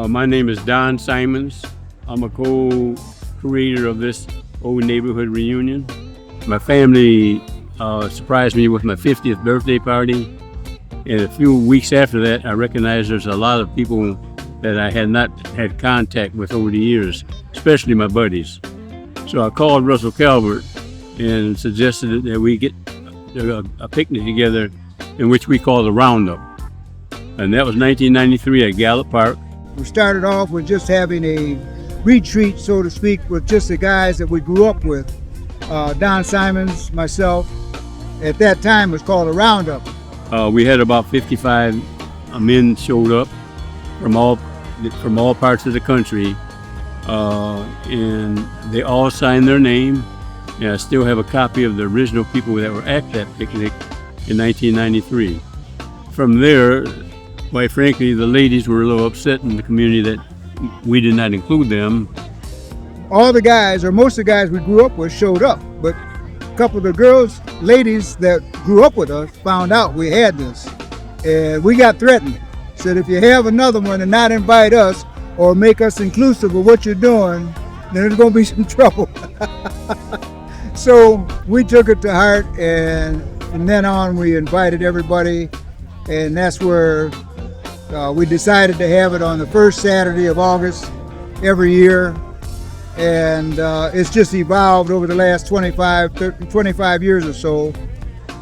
My name is Don Simons. I'm a co-creator of this old neighborhood reunion. My family surprised me with my 50th birthday party. And a few weeks after that, I recognized there's a lot of people that I had not had contact with over the years, especially my buddies. So I called Russell Calvert and suggested that we get a picnic together in which we call the Roundup. And that was 1993 at Gallup Park. We started off with just having a retreat, so to speak, with just the guys that we grew up with. Don Simons, myself. At that time, it was called a Roundup. We had about 55 men showed up from all parts of the country, and they all signed their name. And I still have a copy of the original people that were at that picnic in 1993. From there, quite frankly, the ladies were a little upset in the community that we did not include them. All the guys, or most of the guys we grew up with, showed up, but a couple of the ladies that grew up with us found out we had this, and we got threatened. Said if you have another one and not invite us or make us inclusive of what you're doing, then there's going to be some trouble. So we took it to heart, and from then on we invited everybody, and that's where we decided to have it on the first Saturday of August every year. And it's just evolved over the last 25 years or so.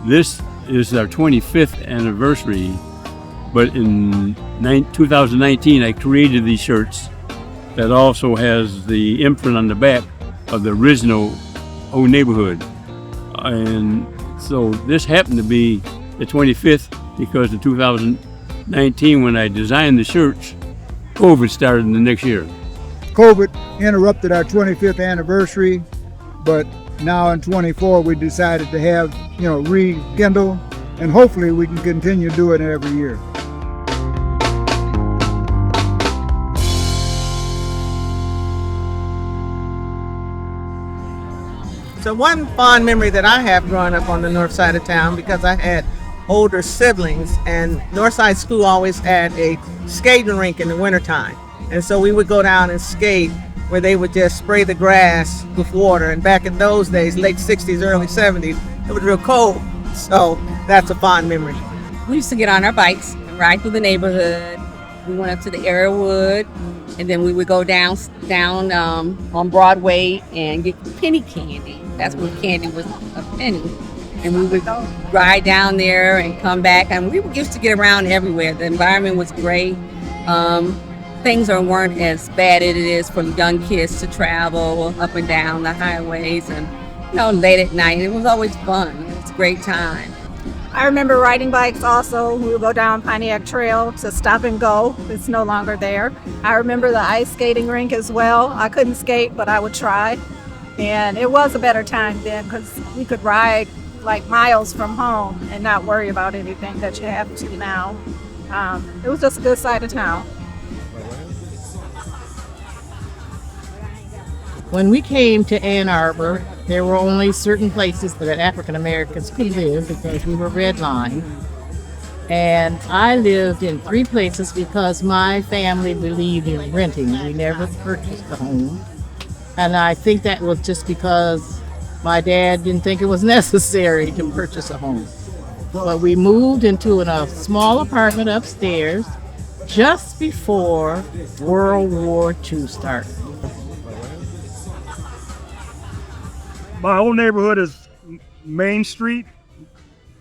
This is our 25th anniversary, but in 2019 I created these shirts that also has the imprint on the back of the original old neighborhood. And so this happened to be the 25th because in 2019 when I designed the shirts, COVID started in the next year. COVID interrupted our 25th anniversary, but now in 24 we decided to have, rekindle, and hopefully we can continue doing it every year. So one fond memory that I have growing up on the north side of town, because I had older siblings, and Northside School always had a skating rink in the wintertime. And so we would go down and skate where they would just spray the grass with water. And back in those days, late 60s, early 70s, it was real cold. So that's a fond memory. We used to get on our bikes and ride through the neighborhood. We went up to the Arrowwood, and then we would go down on Broadway and get penny candy. That's when candy was a penny. And we would ride down there and come back. And we used to get around everywhere. The environment was great. Things weren't as bad as it is for young kids to travel up and down the highways and, late at night. It was always fun. It was a great time. I remember riding bikes also. We would go down Pontiac Trail to Stop and Go. It's no longer there. I remember the ice skating rink as well. I couldn't skate, but I would try. And it was a better time then because we could ride like miles from home and not worry about anything that you have to now. It was just a good side of town. When we came to Ann Arbor, there were only certain places that African Americans could live because we were redlined. And I lived in 3 places because my family believed in renting. We never purchased a home. And I think that was just because my dad didn't think it was necessary to purchase a home. But we moved into a small apartment upstairs just before World War II started. My old neighborhood is Main Street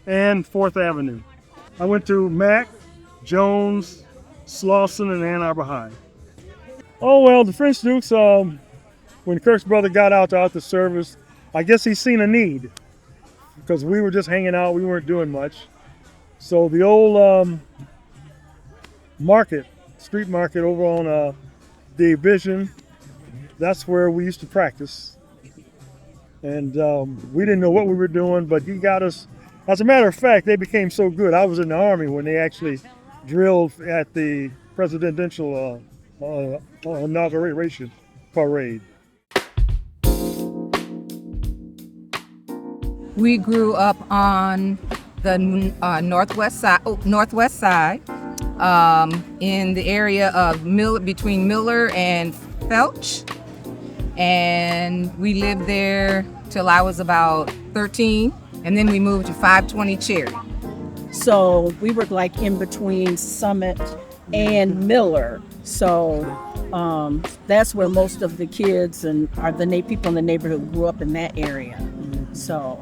and 4th Avenue. I went to Mack, Jones, Slauson, and Ann Arbor High. Oh, well, the French Dukes, when Kirk's brother got out the service, I guess he's seen a need because we were just hanging out. We weren't doing much. So the old street market over on Division, that's where we used to practice. And we didn't know what we were doing, but he got us. As a matter of fact, they became so good. I was in the Army when they actually drilled at the presidential inauguration parade. We grew up on the northwest side. in the area of between Miller and Felch. And we lived there till I was about 13. And then we moved to 520 Cherry. So we were like in between Summit and Miller. So that's where most of the kids and the people in the neighborhood grew up in that area. So,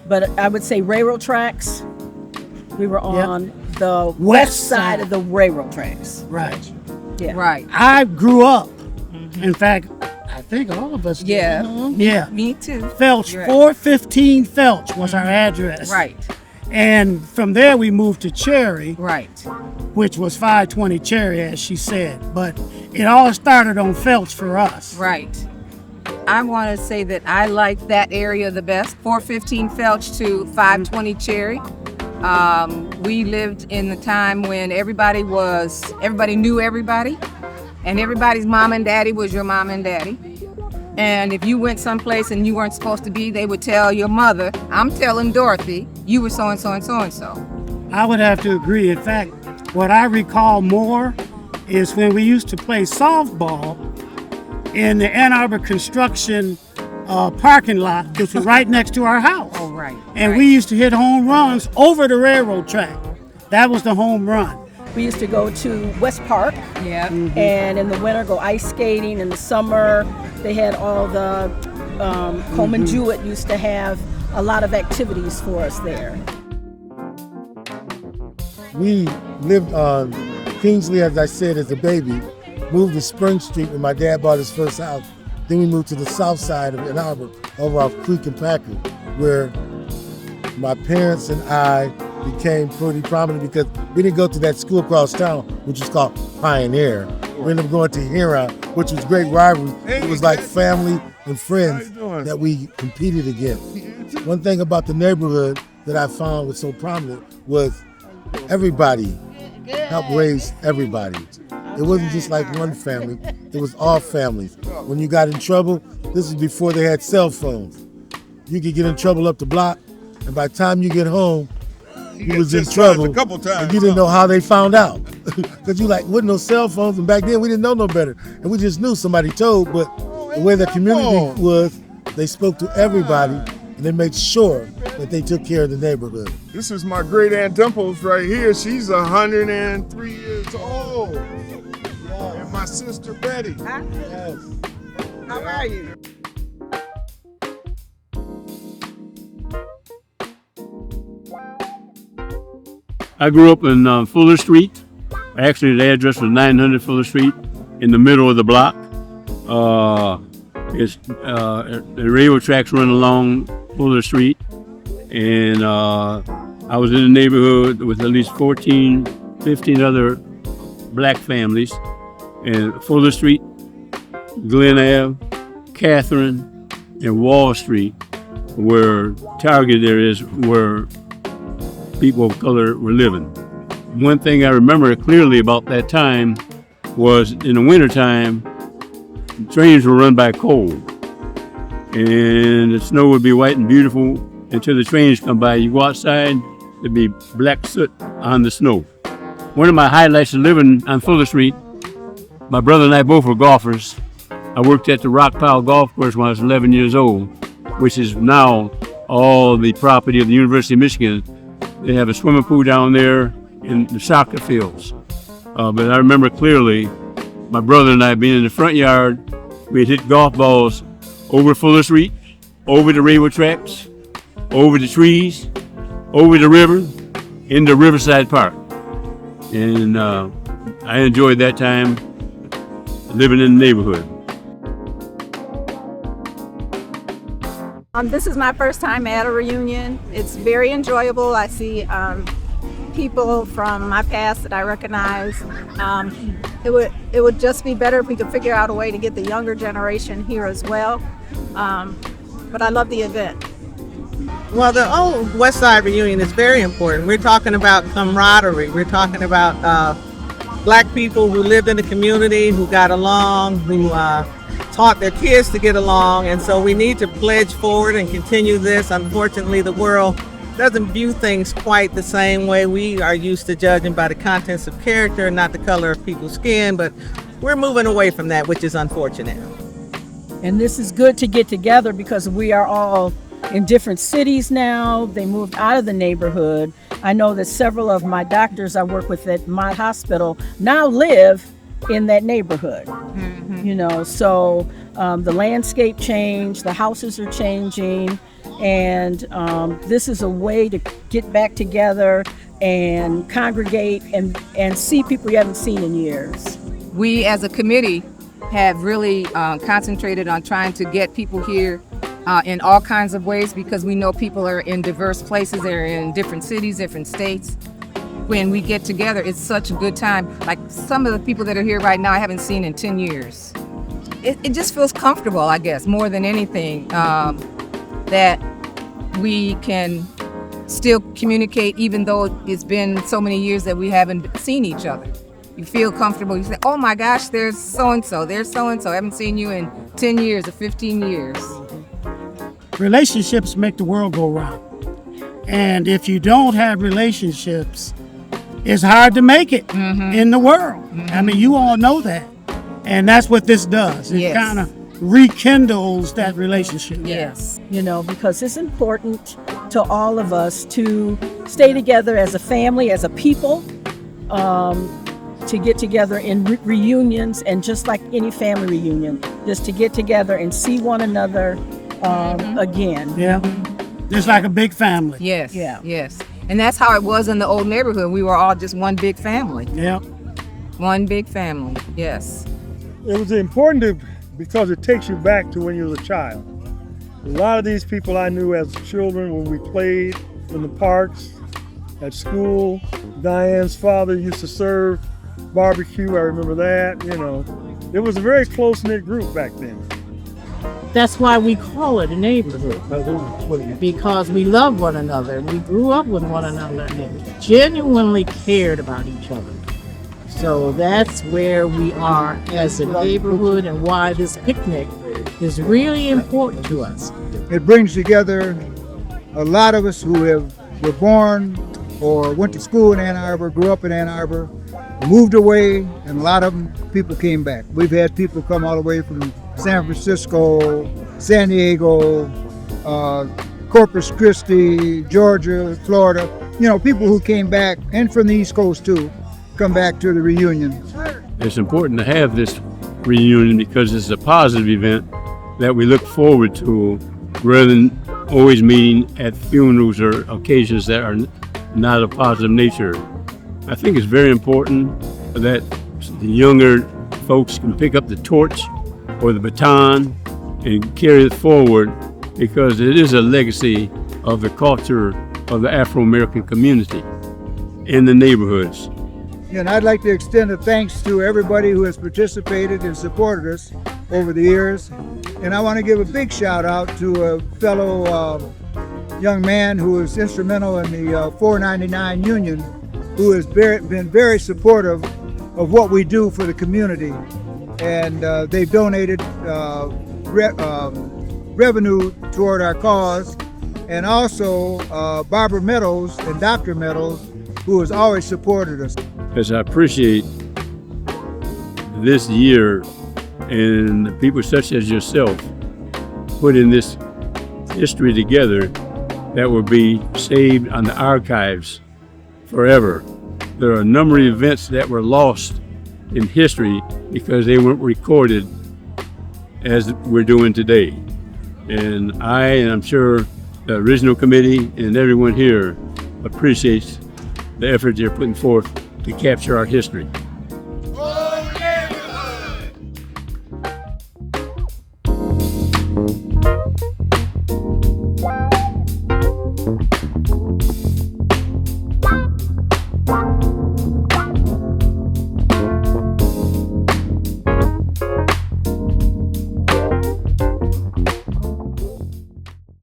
but I would say railroad tracks. We were on the west side of the railroad tracks. Right. Yeah. Right. I grew up. In fact, I think all of us did. Yeah. Yeah. Me too. Felch, Right. 415 Felch was our address. Right. And from there we moved to Cherry, Right. which was 520 Cherry, as she said. But it all started on Felch for us. Right. I want to say that I like that area the best. 415 Felch to 520 Cherry. We lived in the time when everybody knew everybody, and everybody's mom and daddy was your mom and daddy. And if you went someplace and you weren't supposed to be, they would tell your mother, I'm telling Dorothy, you were so-and-so and so-and-so. I would have to agree. In fact, what I recall more is when we used to play softball in the Ann Arbor construction parking lot, which was right next to our house. Oh, right. And we used to hit home runs over the railroad track. That was the home run. We used to go to West Park. Yeah. And in the winter go ice skating. In the summer they had all the Coleman Jewett used to have a lot of activities for us there. We lived on Kingsley, as I said, as a baby, moved to Spring Street when my dad bought his first house. Then we moved to the south side of Ann Arbor, over off Creek and Packard, where my parents and I became pretty prominent because we didn't go to that school across town, which was called Pioneer. We ended up going to Huron, which was great rivalry. It was like family and friends that we competed against. One thing about the neighborhood that I found was so prominent was everybody helped raise everybody. It wasn't just like one family, it was all families. When you got in trouble, this is before they had cell phones. You could get in trouble up the block, and by the time you get home, you was in trouble, a couple times, and you didn't know how they found out. Because you like, wasn't no cell phones, and back then we didn't know no better. And we just knew somebody told, but the way the community was, they spoke to everybody, and they made sure that they took care of the neighborhood. This is my great aunt Dimples right here. She's 103 years old. And my sister Betty. Yes. How are you? I grew up in Fuller Street. Actually, the address was 900 Fuller Street, in the middle of the block. The railroad tracks run along Fuller Street, and I was in the neighborhood with at least 14, 15 other black families. And Fuller Street, Glen Ave, Catherine, and Wall Street were target areas where people of color were living. One thing I remember clearly about that time was in the wintertime, trains were run by coal. And the snow would be white and beautiful until the trains come by. You go outside, there'd be black soot on the snow. One of my highlights of living on Fuller Street, my brother and I both were golfers. I worked at the Rock Pile Golf Course when I was 11 years old, which is now all the property of the University of Michigan. They have a swimming pool down there in the soccer fields. But I remember clearly my brother and I being in the front yard. We'd hit golf balls over Fuller Street, over the railroad tracks, over the trees, over the river, into Riverside Park. And I enjoyed that time living in the neighborhood. This is my first time at a reunion. It's very enjoyable. I see people from my past that I recognize. It would just be better if we could figure out a way to get the younger generation here as well. But I love the event. Well, the old West Side reunion is very important. We're talking about camaraderie. We're talking about black people who lived in the community, who got along, who taught their kids to get along. And so we need to pledge forward and continue this. Unfortunately, the world doesn't view things quite the same way. We are used to judging by the contents of character, not the color of people's skin, but we're moving away from that, which is unfortunate. And this is good to get together because we are all in different cities now. They moved out of the neighborhood. I know that several of my doctors I work with at my hospital now live in that neighborhood. You know, so the landscape changed, the houses are changing, and this is a way to get back together and congregate and see people you haven't seen in years. We as a committee have really concentrated on trying to get people here in all kinds of ways because we know people are in diverse places. They're in different cities, different states. When we get together, it's such a good time. Like some of the people that are here right now, I haven't seen in 10 years. It just feels comfortable, I guess, more than anything, that we can still communicate even though it's been so many years that we haven't seen each other. You feel comfortable. You say, oh my gosh, there's so-and-so, there's so-and-so. I haven't seen you in 10 years or 15 years. Relationships make the world go round. And if you don't have relationships, it's hard to make it in the world. I mean, you all know that. And that's what this does. It kind of rekindles that relationship. Yes. You know, because it's important to all of us to stay together as a family, as a people, to get together in reunions, and just like any family reunion, just to get together and see one another again. Yeah. Just like a big family. Yes. Yeah. Yes. And that's how it was in the old neighborhood. We were all just one big family. Yeah. One big family. Yes. It was important because it takes you back to when you were a child. A lot of these people I knew as children when we played in the parks, at school. Diane's father used to serve barbecue, I remember that, you know. It was a very close-knit group back then. That's why we call it a neighborhood, because we love one another. We grew up with one another and genuinely cared about each other. So that's where we are as a neighborhood and why this picnic is really important to us. It brings together a lot of us who were born or went to school in Ann Arbor, grew up in Ann Arbor, moved away, and a lot of them, people came back. We've had people come all the way from San Francisco, San Diego, Corpus Christi, Georgia, Florida. You know, people who came back, and from the East Coast too, come back to the reunion. It's important to have this reunion because it's a positive event that we look forward to rather than always meeting at funerals or occasions that are not of positive nature. I think it's very important that the younger folks can pick up the torch or the baton and carry it forward because it is a legacy of the culture of the Afro-American community in the neighborhoods. And I'd like to extend a thanks to everybody who has participated and supported us over the years. And I want to give a big shout out to a fellow young man who was instrumental in the 499 Union, who has been very supportive of what we do for the community. And they've donated revenue toward our cause. And also Barbara Meadows and Dr. Meadows, who has always supported us. Because I appreciate this year and the people such as yourself putting this history together that will be saved on the archives forever. There are a number of events that were lost in history because they weren't recorded as we're doing today. And I'm sure the original committee and everyone here appreciates the effort you're putting forth to capture our history.